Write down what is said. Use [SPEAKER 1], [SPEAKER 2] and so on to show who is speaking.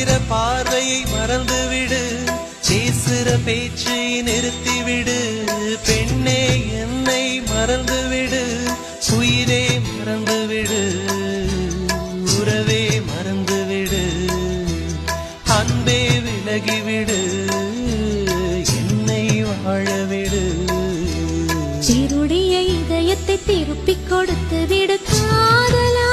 [SPEAKER 1] பார்க்கிற பார்வையை மறந்துவிடு, பேசுற பேச்சை நிறுத்திவிடு. பெண்ணே என்னை மறந்துவிடு, உயிரே மறந்துவிடு, உறவே மறந்துவிடு, அன்பே விலகிவிடு, என்னை வாழவிடு.
[SPEAKER 2] சிறுடைய இதயத்தை திருப்பிக் கொடுத்து விடு காதலா.